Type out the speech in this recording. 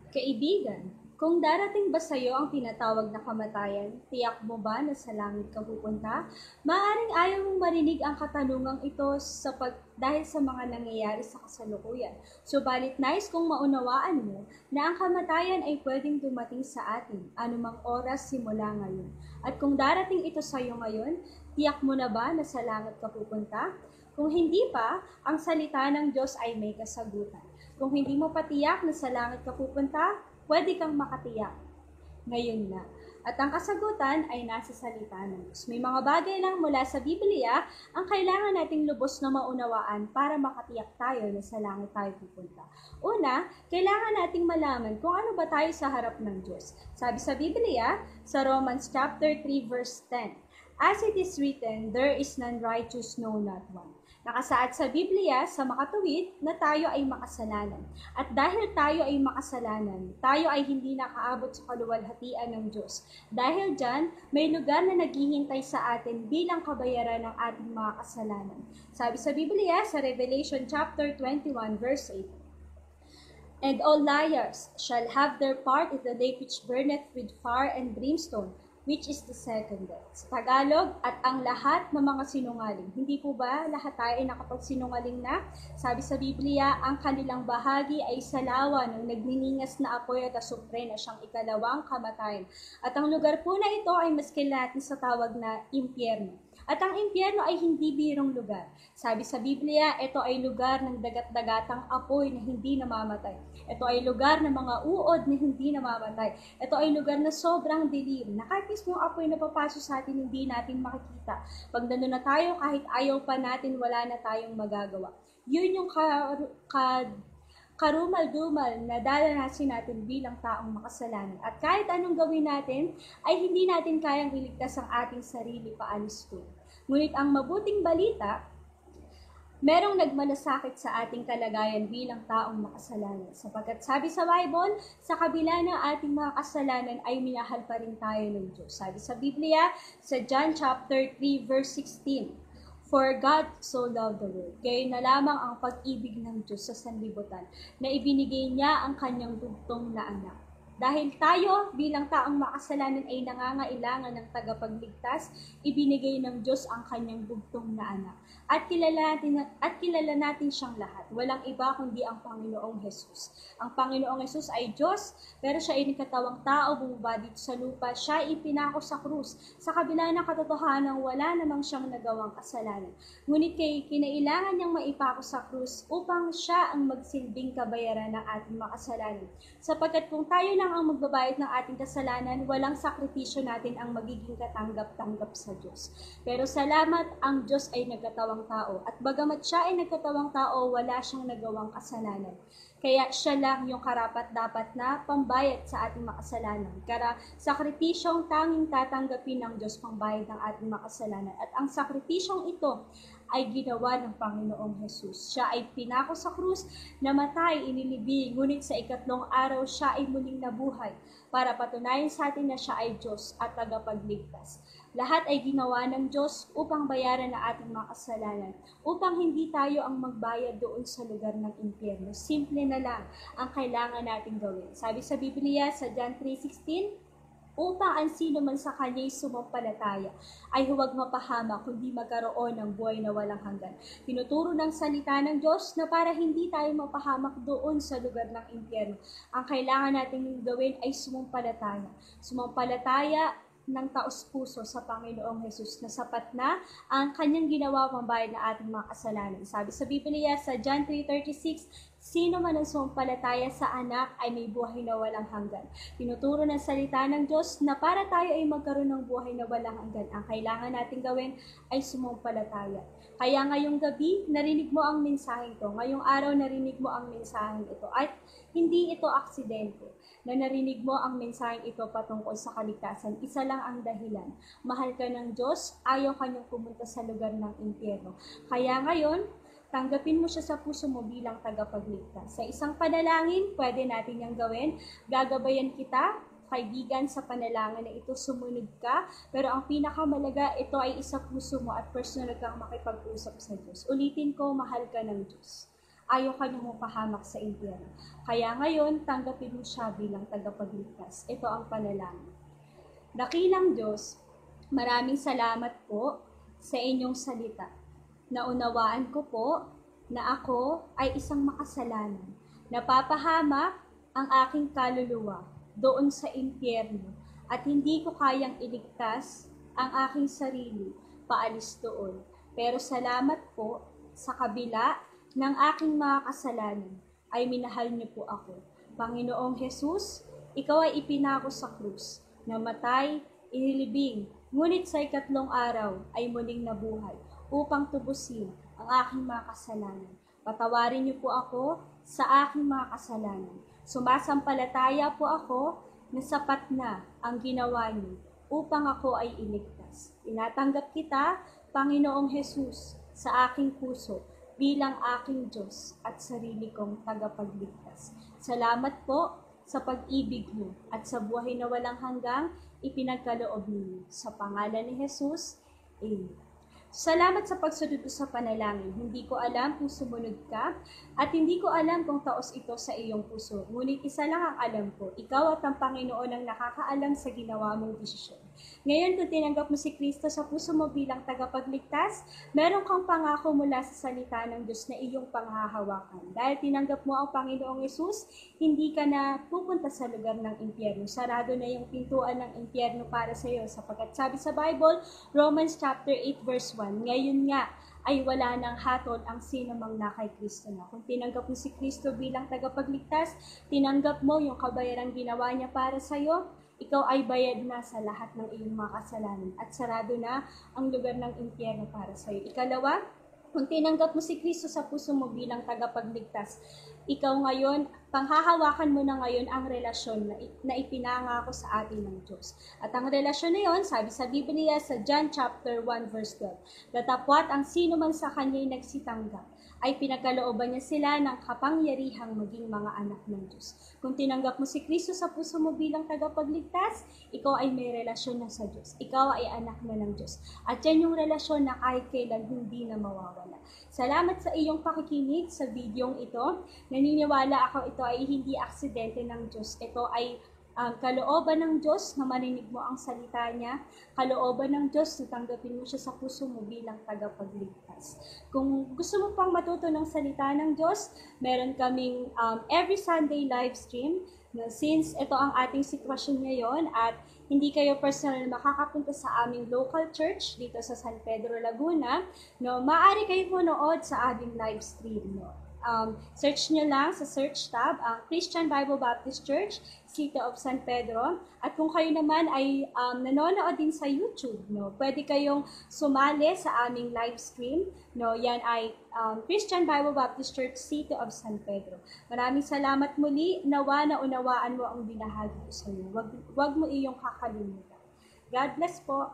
Kaibigan, kung darating ba sa iyo ang tinatawag na kamatayan, tiyak mo ba na sa langit ka pupunta? Maaring ayaw mong marinig ang katanungang ito dahil sa mga nangyayari sa kasalukuyan. Subalit nais kong maunawaan mo na ang kamatayan ay pwedeng dumating sa atin anumang oras simula ngayon. At kung darating ito sa iyo ngayon, tiyak mo na ba na sa langit ka pupunta? Kung hindi pa, ang salita ng Diyos ay may kasagutan. Kung hindi mo patiyak na sa langit ka pupunta, pwede kang makatiyak. Ngayon na. At ang kasagutan ay nasa salita ng Diyos. May mga bagay lang mula sa Biblia ang kailangan nating lubos na maunawaan para makatiyak tayo na sa langit tayo pupunta. Una, kailangan nating malaman kung ano ba tayo sa harap ng Diyos. Sabi sa Biblia, sa Romans chapter 3 verse 10, "As it is written, there is none righteous, no, not one." Nakasaad sa Biblia, sa makatuwid, na tayo ay makasalanan. At dahil tayo ay makasalanan, tayo ay hindi nakaabot sa kaluwalhatian ng Diyos. Dahil dyan, may lugar na naghihintay sa atin bilang kabayaran ng ating mga kasalanan. Sabi sa Biblia, sa Revelation chapter 21, verse 8, "And all liars shall have their part in the lake which burneth with fire and brimstone, which is the second death." Sa Tagalog, at ang lahat ng mga sinungaling. Hindi po ba lahat tayo ay nakapagsinungaling na? Sabi sa Biblia, ang kanilang bahagi ay sa lawa ng nagniningas na apoy at asupre na siyang ikalawang kamatayan. At ang lugar po na ito ay mas kilala natin sa tawag na impyerno. At ang impyerno ay hindi birong lugar. Sabi sa Biblia, ito ay lugar ng dagat-dagatang apoy na hindi namamatay. Ito ay lugar ng mga uod na hindi namamatay. Ito ay lugar na sobrang dilim, na kahit mismo apoy na papasok sa atin, hindi natin makikita. Pag nandun na tayo, kahit ayaw pa natin, wala na tayong magagawa. Yun yung karumal-dumal na dadanasin natin bilang taong makasalanan. At kahit anong gawin natin, ay hindi natin kayang iligtas ang ating sarili paalis doon. Ngunit ang mabuting balita, merong nagmalasakit sa ating kalagayan bilang taong makasalanan. Sapagkat sabi sa Bible, sa kabila ng ating mga kasalanan ay minahal pa rin tayo ng Diyos. Sabi sa Biblia, sa John chapter 3 verse 16, "For God so loved the world." Kaya na lamang ang pag-ibig ng Diyos sa sanlibutan na ibinigay niya ang kanyang bugtong na anak. Dahil tayo bilang taong makasalanan ay nangangailangan ng tagapagligtas, ibinigay ng Diyos ang kanyang bugtong na anak. At kilala natin siyang lahat. Walang iba kundi ang Panginoong Hesus. Ang Panginoong Hesus ay Diyos, pero siya ay nagkatawang tao, bumaba dito sa lupa. Siya ay pinako sa krus. Sa kabila ng katotohanan, wala namang siyang nagawang kasalanan. Ngunit kinailangan niyang maipako sa krus upang siya ang magsilbing kabayaran ng ating makasalanan. Sapagkat kung tayo lang ang magbabayad ng ating kasalanan, walang sakripisyo natin ang magiging katanggap-tanggap sa Diyos. Pero salamat, ang Diyos ay nagkatawang tao. At bagamat siya ay nagkatawang tao, wala siyang nagawang kasalanan. Kaya siya lang yung karapat-dapat na pambayad sa ating makasalanan. Kaya sakripisyong tanging tatanggapin ng Diyos pambayad ng ating makasalanan. At ang sakripisyong ito ay ginawa ng Panginoong Hesus. Siya ay pinako sa krus, namatay, inilibing, ngunit sa ikatlong araw siya ay muling nabuhay para patunayan sa atin na siya ay Diyos at tagapagligtas. Lahat ay ginawa ng Diyos upang bayaran ang ating mga kasalanan, upang hindi tayo ang magbayad doon sa lugar ng impyerno. Simple na lang ang kailangan natin gawin. Sabi sa Biblia, sa John 3:16, "Upang ang sino man sa kanya'y sumampalataya ay huwag mapahama, kundi magkaroon ng buhay na walang hanggan." Tinuturo ng salita ng Diyos na para hindi tayo mapahamak doon sa lugar ng impyerno, ang kailangan natin gawin ay sumampalataya. Sumampalataya ng taos-puso sa Panginoong Hesus na sapat na ang kanyang ginawa pambayad na ating mga kasalanan. Sabi sa Biblia sa John 3:36, "Sino man ang sumampalataya sa anak ay may buhay na walang hanggan." Tinuturo ng salita ng Diyos na para tayo ay magkaroon ng buhay na walang hanggan, ang kailangan natin gawin ay sumampalataya. Kaya ngayong gabi, narinig mo ang mensaheng ito. Ngayong araw, narinig mo ang mensaheng ito. At hindi ito aksidente na narinig mo ang mensaheng ito patungkol sa kaligtasan. Isa lang ang dahilan. Mahal ka ng Diyos, ayaw kanyang pumunta sa lugar ng impyerno. Kaya ngayon, tanggapin mo siya sa puso mo bilang tagapagligtas. Sa isang panalangin, pwede natin yung gawin. Gagabayan kita, kaibigan, sa panalangin na ito, sumunod ka. Pero ang pinakamalaga, ito ay isa puso mo at personal kang makipag-usap sa Diyos. Ulitin ko, mahal ka ng Diyos. ayaw ka niyang mapahamak sa impyerno. Kaya ngayon, tanggapin mo siya bilang tagapagligtas. Ito ang panalangin. Dakilang Diyos, maraming salamat po sa inyong salita. Naunawaan ko po na ako ay isang makasalanan. Napapahamak ang aking kaluluwa doon sa impyerno at hindi ko kayang iligtas ang aking sarili paalis doon. Pero salamat po sa kabila ng aking mga kasalanan ay minahal niyo po ako. Panginoong Jesus, ikaw ay ipinako sa krus, namatay, inilibing, ngunit sa ikatlong araw ay muling nabuhay upang tubusin ang aking mga kasalanan. Patawarin niyo po ako sa aking mga kasalanan. Sumasampalataya po ako na sapat na ang ginawa niyo upang ako ay iligtas. Tinatanggap kita, Panginoong Jesus, sa aking puso bilang aking Diyos at sarili kong tagapagligtas. Salamat po sa pag-ibig mo at sa buhay na walang hanggang ipinagkaloob niyo. Sa pangalan ni Jesus, Amen. Salamat sa pagsunod sa panalangin. Hindi ko alam kung sumunod ka at hindi ko alam kung taos ito sa iyong puso. Ngunit isa lang ang alam ko, ikaw at ang Panginoon ang nakakaalam sa ginawa mong desisyon. Ngayon, kung tinanggap mo si Kristo sa puso mo bilang tagapagligtas, meron kang pangako mula sa salita ng Diyos na iyong panghahawakan. Dahil tinanggap mo ang Panginoong Yesus, hindi ka na pupunta sa lugar ng impyerno. Sarado na yung pintuan ng impyerno para sa iyo. Sapagkat sabi sa Bible, Romans chapter 8 verse 1, ngayon nga ay wala nang hatol ang sino mang na kay Kristo na. Kung tinanggap mo si Kristo bilang tagapagligtas, tinanggap mo yung kabayarang ginawa niya para sa iyo, ikaw ay bayad na sa lahat ng iyong mga kasalanan at sarado na ang lugar ng impyerno para sa iyo. Ikalawa, kung tinanggap mo si Kristo sa puso mo bilang tagapagligtas, ikaw ngayon, panghahawakan mo na ngayon ang relasyon na ipinangako sa atin ng Diyos. At ang relasyon na yon, sabi sa Biblia sa John chapter 1 verse 12, datapwat ang sino man sa kanya'y nagsitanggap, ay pinagkalooban niya sila ng kapangyarihang maging mga anak ng Diyos. Kung tinanggap mo si Kristo sa puso mo bilang tagapagligtas, ikaw ay may relasyon na sa Diyos. Ikaw ay anak na ng Diyos. At yan yung relasyon na kahit kailan hindi na mawawala. Salamat sa iyong pakikinig sa videong ito. Naniniwala ako ito ay hindi aksidente ng Diyos. Ito ay kalooban ng Diyos na marinig mo ang salita niya, kalooban ng Diyos na tanggapin mo siya sa puso mo bilang tagapagligtas. Kung gusto mo pang matuto ng salita ng Diyos, meron kaming every Sunday live stream. Since ito ang ating sitwasyon ngayon at hindi kayo personal makakapunta sa aming local church dito sa San Pedro, Laguna, maaari kayo manood sa aming live stream. Search nyo lang sa search tab ang Christian Bible Baptist Church, City of San Pedro. At kung kayo naman ay nanonood din sa YouTube, pwede kayong sumali sa aming live stream. Yan ay Christian Bible Baptist Church, City of San Pedro. Maraming salamat muli. Nawa na unawaan mo ang binahagi ko sa iyo. Wag mo iyong kakalimutan. God bless po.